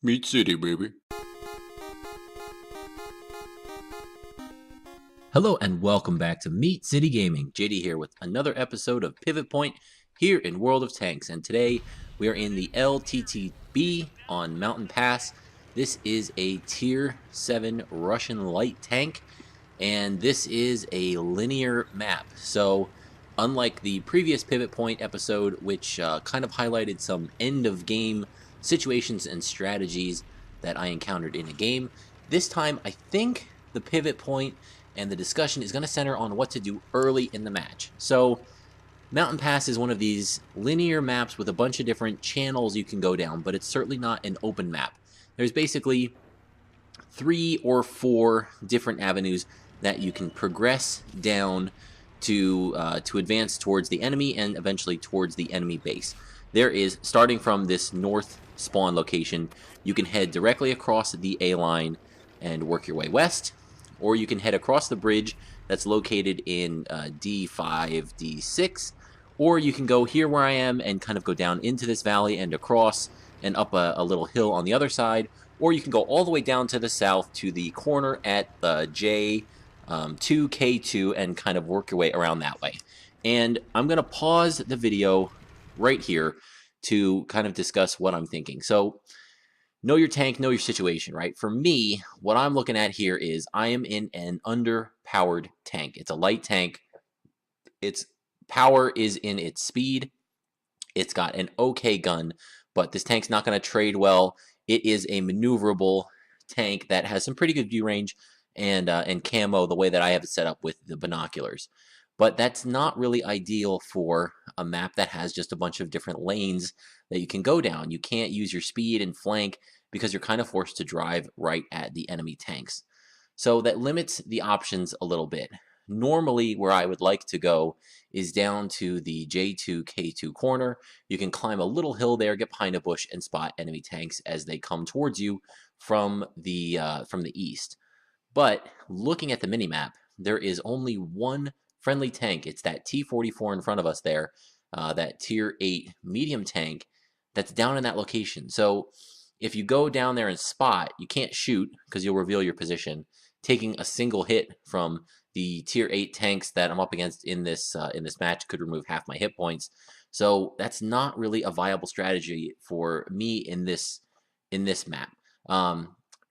Meat City, baby. Hello and welcome back to Meat City Gaming. JD here with another episode of Pivot Point here in World of Tanks. And today we are in the LTTB on Mountain Pass. This is a Tier 7 Russian light tank. And this is a linear map. So unlike the previous Pivot Point episode, which kind of highlighted some end of game situations and strategies that I encountered in a game, this time I think the Pivot Point and the discussion is going to center on what to do early in the match. So Mountain Pass is one of these linear maps with a bunch of different channels you can go down, but it's certainly not an open map. There's basically 3 or 4 different avenues that you can progress down to advance towards the enemy and eventually towards the enemy base. There is, starting from this north spawn location, you can head directly across the A line and work your way west, or you can head across the bridge that's located in D5, D6, or you can go here where I am and kind of go down into this valley and across and up a little hill on the other side, or you can go all the way down to the south to the corner at J2, K2, and kind of work your way around that way. And I'm going to pause the video right here to kind of discuss what I'm thinking. So, know your tank, know your situation, right? For me, what I'm looking at here is I am in an underpowered tank. It's a light tank. Its power is in its speed. It's got an okay gun, but this tank's not going to trade well. It is a maneuverable tank that has some pretty good view range and camo the way that I have it set up with the binoculars. But that's not really ideal for a map that has just a bunch of different lanes that you can go down. You can't use your speed and flank because you're kind of forced to drive right at the enemy tanks. So that limits the options a little bit. Normally, where I would like to go is down to the J2, K2 corner. You can climb a little hill there, get behind a bush, and spot enemy tanks as they come towards you from the east. But looking at the minimap, there is only one friendly tank. It's that T-44 in front of us there, that Tier 8 medium tank that's down in that location. So if you go down there and spot, you can't shoot because you'll reveal your position. Taking a single hit from the Tier 8 tanks that I'm up against in this match could remove half my hit points. So that's not really a viable strategy for me in this map.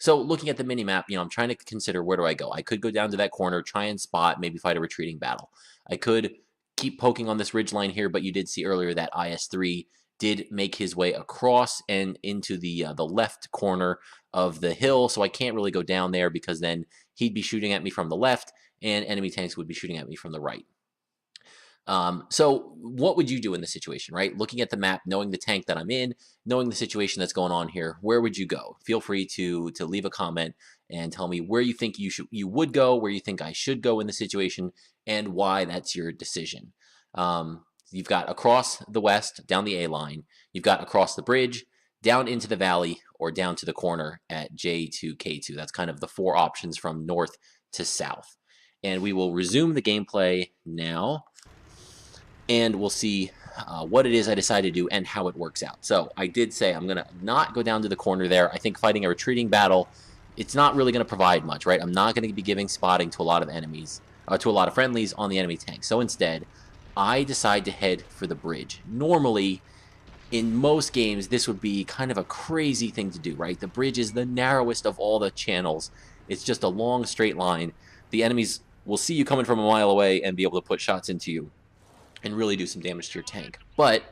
So looking at the mini-map, I'm trying to consider where do I go. I could go down to that corner, try and spot, maybe fight a retreating battle. I could keep poking on this ridge line here, but you did see earlier that IS-3 did make his way across and into the left corner of the hill, so I can't really go down there because then he'd be shooting at me from the left, and enemy tanks would be shooting at me from the right. So what would you do in this situation, right? Looking at the map, knowing the tank that I'm in, knowing the situation that's going on here, where would you go? Feel free to leave a comment and tell me where you think you would go, where you think I should go in the situation, and why that's your decision. You've got across the west, down the A line. You've got across the bridge, down into the valley, or down to the corner at J2, K2. That's kind of the 4 options from north to south. And we will resume the gameplay now, and we'll see what it is I decide to do and how it works out. So I did say I'm going to not go down to the corner there. I think fighting a retreating battle, it's not really going to provide much, right? I'm not going to be giving spotting to a lot of enemies, to a lot of friendlies on the enemy tank. So instead, I decide to head for the bridge. Normally, in most games, this would be kind of a crazy thing to do, right? The bridge is the narrowest of all the channels. It's just a long, straight line. The enemies will see you coming from a mile away and be able to put shots into you and really do some damage to your tank. But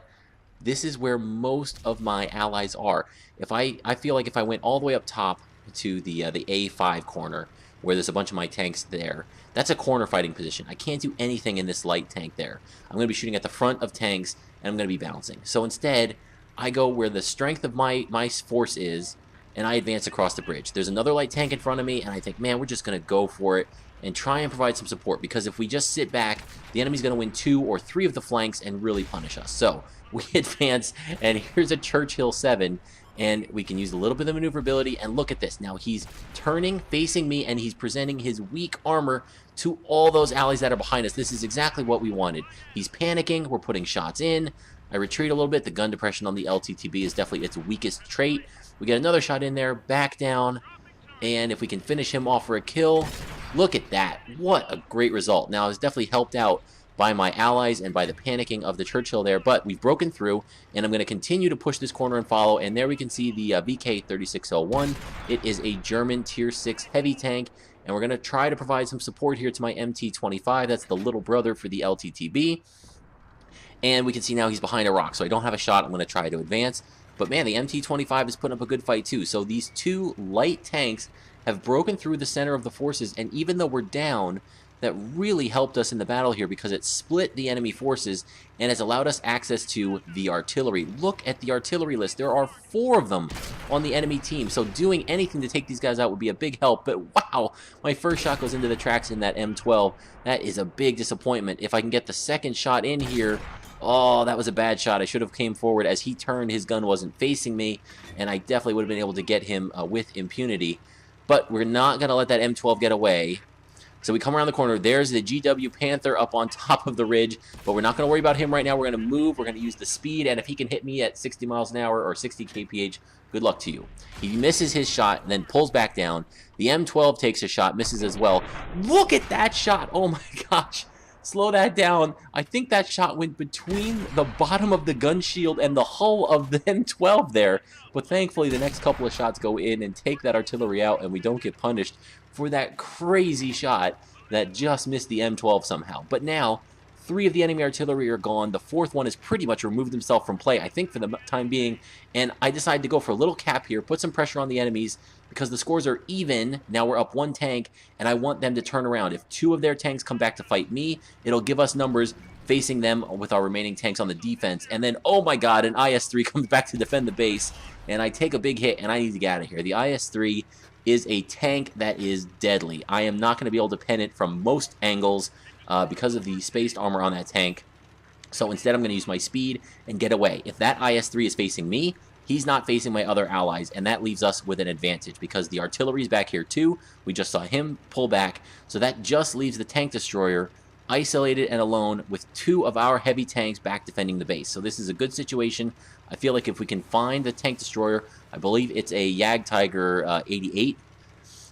this is where most of my allies are. I feel like if I went all the way up top to the A5 corner, where there's a bunch of my tanks there, that's a corner fighting position. I can't do anything in this light tank there. I'm going to be shooting at the front of tanks, and I'm going to be bouncing. So instead, I go where the strength of my force is, and I advance across the bridge. There's another light tank in front of me, and I think, man, we're just going to go for it and try and provide some support, because if we just sit back, the enemy's going to win 2 or 3 of the flanks and really punish us. So we advance, and here's a Churchill 7, and we can use a little bit of maneuverability, and look at this. Now he's turning, facing me, and he's presenting his weak armor to all those allies that are behind us. This is exactly what we wanted. He's panicking, we're putting shots in, I retreat a little bit. The gun depression on the LTTB is definitely its weakest trait. We get another shot in there, back down, and if we can finish him off for a kill, look at that. What a great result. Now, I was definitely helped out by my allies and by the panicking of the Churchill there, but we've broken through, and I'm going to continue to push this corner and follow, and there we can see the VK3601. It is a German Tier 6 heavy tank, and we're going to try to provide some support here to my MT-25. That's the little brother for the LTTB. And we can see now he's behind a rock, so I don't have a shot. I'm going to try to advance. But man, the MT-25 is putting up a good fight too. So these two light tanks have broken through the center of the forces, and even though we're down, that really helped us in the battle here because it split the enemy forces and has allowed us access to the artillery. Look at the artillery list. There are 4 of them on the enemy team, so doing anything to take these guys out would be a big help. But wow, my first shot goes into the tracks in that M12. That is a big disappointment. If I can get the second shot in here, oh, that was a bad shot. I should have came forward. As he turned, his gun wasn't facing me, and I definitely would have been able to get him with impunity. But we're not going to let that M12 get away. So we come around the corner. There's the GW Panther up on top of the ridge, but we're not going to worry about him right now. We're going to move. We're going to use the speed, and if he can hit me at 60 miles an hour or 60 kph, good luck to you. He misses his shot and then pulls back down. The M12 takes a shot, misses as well. Look at that shot. Oh my gosh. Slow that down. I think that shot went between the bottom of the gun shield and the hull of the M12 there. But thankfully, the next couple of shots go in and take that artillery out, and we don't get punished for that crazy shot that just missed the M12 somehow. But now, 3 of the enemy artillery are gone. The 4th one has pretty much removed himself from play, I think, for the time being. And I decided to go for a little cap here, put some pressure on the enemies, because the scores are even. Now we're up 1 tank, and I want them to turn around. If 2 of their tanks come back to fight me, it'll give us numbers facing them with our remaining tanks on the defense. And then, oh my god, an IS-3 comes back to defend the base, and I take a big hit, and I need to get out of here. The IS-3 is a tank that is deadly. I am not going to be able to pen it from most angles because of the spaced armor on that tank. So instead, I'm going to use my speed and get away. If that IS-3 is facing me, he's not facing my other allies, and that leaves us with an advantage because the artillery is back here too. We just saw him pull back, so that just leaves the tank destroyer isolated and alone with 2 of our heavy tanks back defending the base. So this is a good situation. I feel like if we can find the tank destroyer, I believe it's a Jagdtiger 88,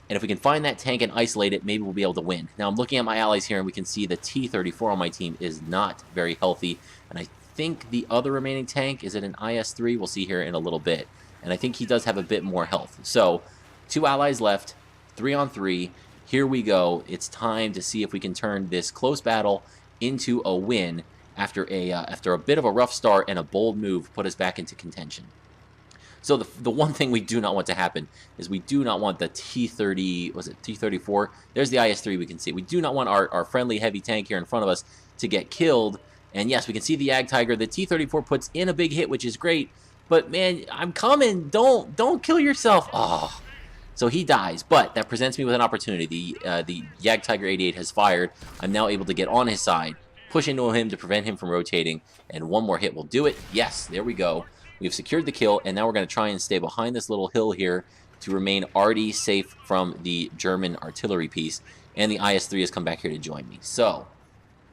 and if we can find that tank and isolate it, maybe we'll be able to win. Now I'm looking at my allies here, and we can see the T-34 on my team is not very healthy, and I think the other remaining tank, is it an IS-3? We'll see here in a little bit, and I think he does have a bit more health. So 2 allies left, 3 on 3. Here we go. It's time to see if we can turn this close battle into a win after a bit of a rough start and a bold move put us back into contention. So the one thing we do not want to happen is we do not want the T-30, was it T-34? There's the IS-3 we can see. We do not want our friendly heavy tank here in front of us to get killed. And yes, we can see the Jagdtiger. The T-34 puts in a big hit, which is great. But man, I'm coming. Don't kill yourself. Oh. So he dies, but that presents me with an opportunity. The Jagdtiger 88 has fired. I'm now able to get on his side, push into him to prevent him from rotating, and one more hit will do it. Yes, there we go. We've secured the kill, and now we're going to try and stay behind this little hill here to remain already safe from the German artillery piece, and the IS-3 has come back here to join me. So,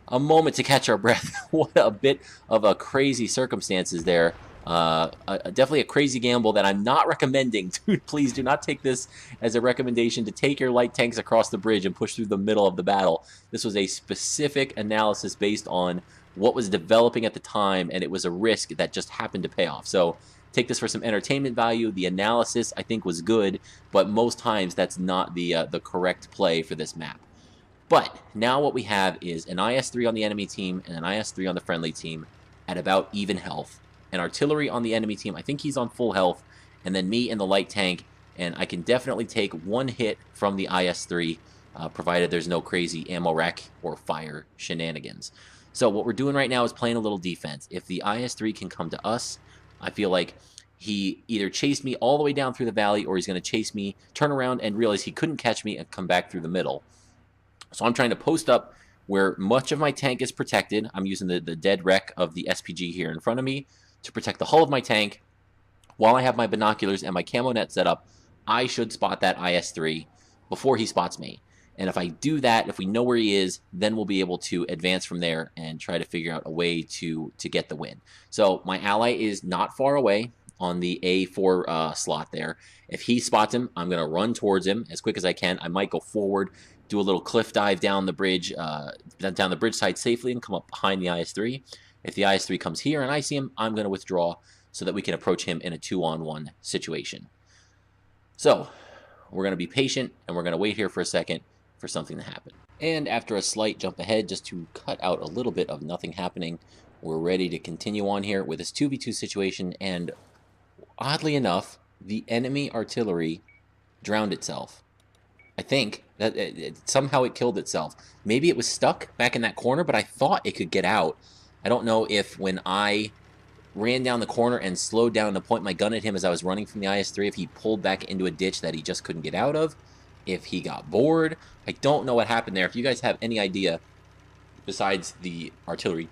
a moment to catch our breath. What a bit of a crazy circumstances there. Definitely a crazy gamble that I'm not recommending. Dude, please do not take this as a recommendation to take your light tanks across the bridge and push through the middle of the battle. This was a specific analysis based on what was developing at the time, and it was a risk that just happened to pay off. So take this for some entertainment value. The analysis, I think, was good, but most times that's not the correct play for this map. But now what we have is an IS-3 on the enemy team and an IS-3 on the friendly team at about even health. An artillery on the enemy team, I think he's on full health, and then me in the light tank, and I can definitely take one hit from the IS-3, provided there's no crazy ammo rack or fire shenanigans. So what we're doing right now is playing a little defense. If the IS-3 can come to us, I feel like he either chased me all the way down through the valley, or he's going to chase me, turn around, and realize he couldn't catch me and come back through the middle. So I'm trying to post up where much of my tank is protected. I'm using the dead wreck of the SPG here in front of me to protect the hull of my tank. While I have my binoculars and my camo net set up, I should spot that IS-3 before he spots me. And if I do that, if we know where he is, then we'll be able to advance from there and try to figure out a way to get the win. So my ally is not far away on the A4 slot there. If he spots him, I'm going to run towards him as quick as I can. I might go forward, do a little cliff dive down the bridge, down the bridge side safely, and come up behind the IS-3. If the IS-3 comes here and I see him, I'm going to withdraw so that we can approach him in a 2-on-1 situation. So we're going to be patient, and we're going to wait here for a second for something to happen. And after a slight jump ahead, just to cut out a little bit of nothing happening, we're ready to continue on here with this 2v2 situation. And oddly enough, the enemy artillery drowned itself. I think that somehow it killed itself. Maybe it was stuck back in that corner, but I thought it could get out. I don't know if when I ran down the corner and slowed down to point my gun at him as I was running from the IS-3, if he pulled back into a ditch that he just couldn't get out of, if he got bored. I don't know what happened there. If you guys have any idea, besides the artillery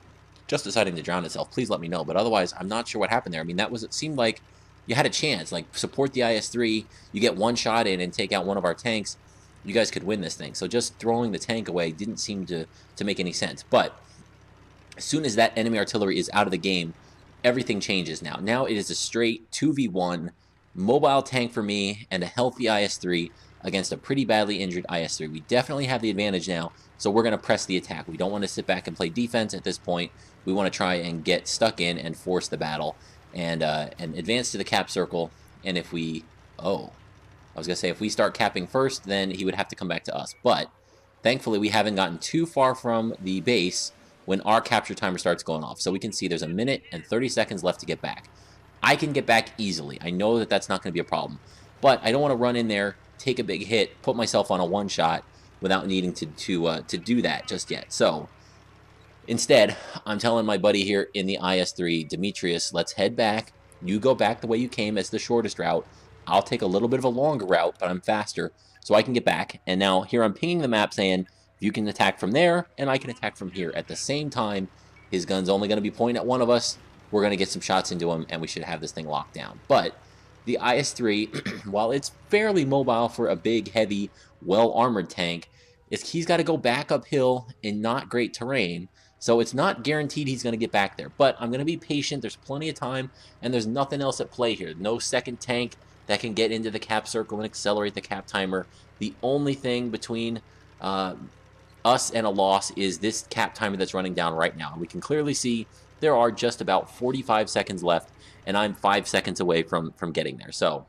just deciding to drown itself, please let me know. But otherwise, I'm not sure what happened there. I mean, it seemed like you had a chance. Like, support the IS-3, you get one shot in and take out one of our tanks, you guys could win this thing. So just throwing the tank away didn't seem to make any sense. But as soon as that enemy artillery is out of the game, everything changes now. Now it is a straight 2v1, mobile tank for me and a healthy IS-3 against a pretty badly injured IS-3. We definitely have the advantage now, so we're going to press the attack. We don't want to sit back and play defense at this point. We want to try and get stuck in and force the battle and advance to the cap circle. And if we... Oh, I was going to say, if we start capping first, then he would have to come back to us. But thankfully, we haven't gotten too far from the base when our capture timer starts going off. So we can see there's 1 minute and 30 seconds left to get back. I can get back easily. I know that that's not going to be a problem. But I don't want to run in there, take a big hit, put myself on a one-shot without needing to do that just yet. So instead, I'm telling my buddy here in the IS-3, Demetrius, let's head back. You go back the way you came as the shortest route. I'll take a little bit of a longer route, but I'm faster, so I can get back. And now here I'm pinging the map saying, you can attack from there, and I can attack from here. At the same time, his gun's only going to be pointing at one of us. We're going to get some shots into him, and we should have this thing locked down. But the IS-3, while it's fairly mobile for a big, heavy, well-armored tank, he's got to go back uphill in not great terrain. So it's not guaranteed he's going to get back there. But I'm going to be patient. There's plenty of time, and there's nothing else at play here. No second tank that can get into the cap circle and accelerate the cap timer. The only thing between us and a loss is this cap timer that's running down right now. We can clearly see there are just about 45 seconds left, and I'm 5 seconds away from getting there. So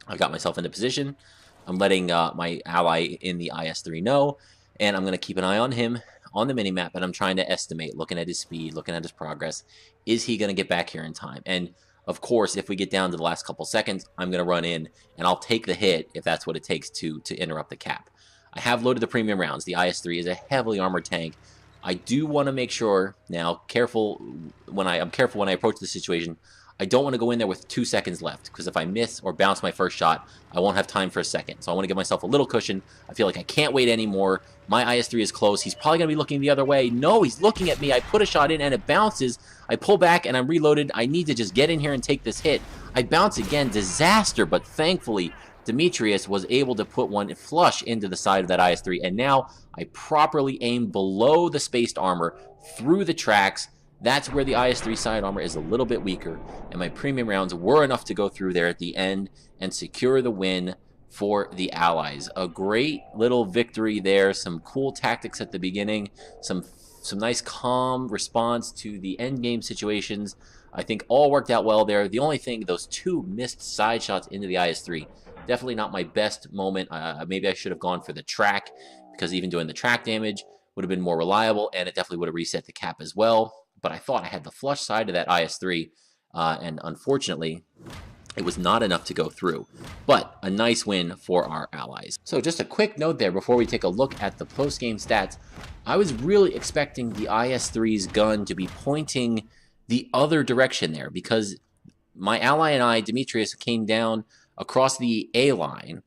I've got myself into position. I'm letting my ally in the IS-3 know, and I'm going to keep an eye on him on the minimap, and I'm trying to estimate, looking at his speed, looking at his progress, is he going to get back here in time? And of course, if we get down to the last couple seconds, I'm going to run in, and I'll take the hit if that's what it takes to interrupt the cap. I have loaded the premium rounds. The IS-3 is a heavily armored tank. I do want to make sure, now, I'm careful when I approach the situation. I don't want to go in there with 2 seconds left, because if I miss or bounce my first shot, I won't have time for a second. So I want to give myself a little cushion. I feel like I can't wait anymore. My IS-3 is close. He's probably going to be looking the other way. No, he's looking at me. I put a shot in and it bounces. I pull back and I'm reloaded. I need to just get in here and take this hit. I bounce again. Disaster, but thankfully, Demetrius was able to put one flush into the side of that IS-3, and now I properly aim below the spaced armor through the tracks. That's where the IS-3 side armor is a little bit weaker, and my premium rounds were enough to go through there at the end and secure the win for the Allies. A great little victory there, some cool tactics at the beginning, some nice calm response to the end game situations. I think all worked out well there. The only thing, those 2 missed side shots into the IS-3, definitely not my best moment. Maybe I should have gone for the track, because even doing the track damage would have been more reliable, and it definitely would have reset the cap as well. But I thought I had the flush side of that IS-3, and unfortunately, it was not enough to go through. But a nice win for our Allies. So just a quick note there before we take a look at the post-game stats. I was really expecting the IS-3's gun to be pointing the other direction there, because my ally and I, Demetrius, came down across the A line,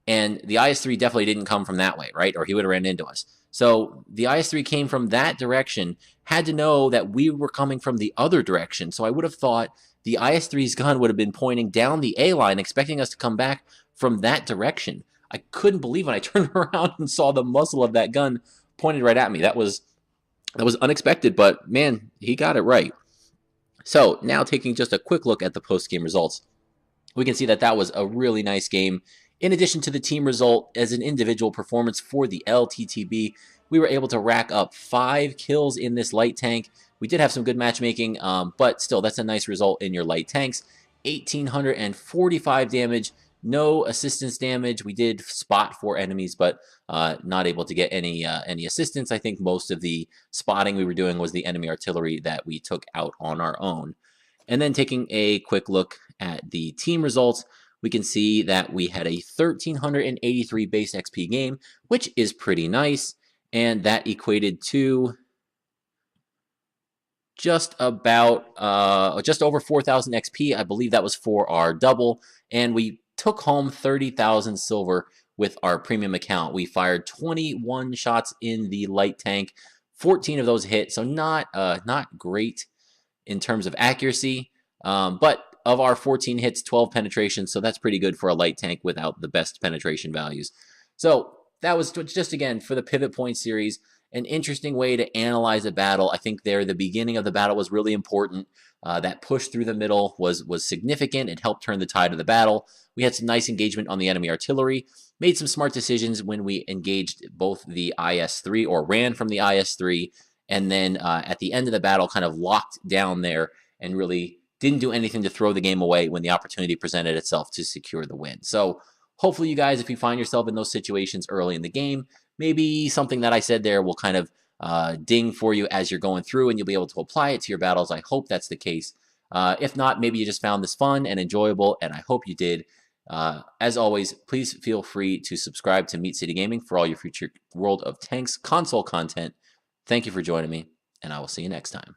and the IS-3 definitely didn't come from that way, right? Or he would have ran into us. So the IS-3 came from that direction, had to know that we were coming from the other direction. So I would have thought the IS-3's gun would have been pointing down the A line, expecting us to come back from that direction. I couldn't believe when I turned around and saw the muzzle of that gun pointed right at me. That was unexpected, but man, he got it right. So now taking just a quick look at the post-game results, we can see that that was a really nice game. In addition to the team result, as an individual performance for the LTTB, we were able to rack up 5 kills in this light tank. We did have some good matchmaking, but still, that's a nice result in your light tanks. 1,845 damage, no assistance damage. We did spot 4 enemies, but not able to get any assistance. I think most of the spotting we were doing was the enemy artillery that we took out on our own. And then taking a quick look at the team results, we can see that we had a 1,383 base XP game, which is pretty nice. And that equated to just about, just over 4,000 XP. I believe that was for our double. And we took home 30,000 silver with our premium account. We fired 21 shots in the light tank. 14 of those hit, so not great in terms of accuracy. But of our 14 hits, 12 penetrations, so that's pretty good for a light tank without the best penetration values. So that was just, again, for the Pivot Point series, an interesting way to analyze a battle. I think the beginning of the battle was really important. That push through the middle was significant. It helped turn the tide of the battle. We had some nice engagement on the enemy artillery, made some smart decisions when we engaged both the IS-3 or ran from the IS-3, and then at the end of the battle kind of locked down there and really didn't do anything to throw the game away when the opportunity presented itself to secure the win. So hopefully you guys, if you find yourself in those situations early in the game, maybe something that I said there will kind of ding for you as you're going through and you'll be able to apply it to your battles. I hope that's the case. If not, maybe you just found this fun and enjoyable, and I hope you did. As always, please feel free to subscribe to Meat City Gaming for all your future World of Tanks console content. Thank you for joining me, and I will see you next time.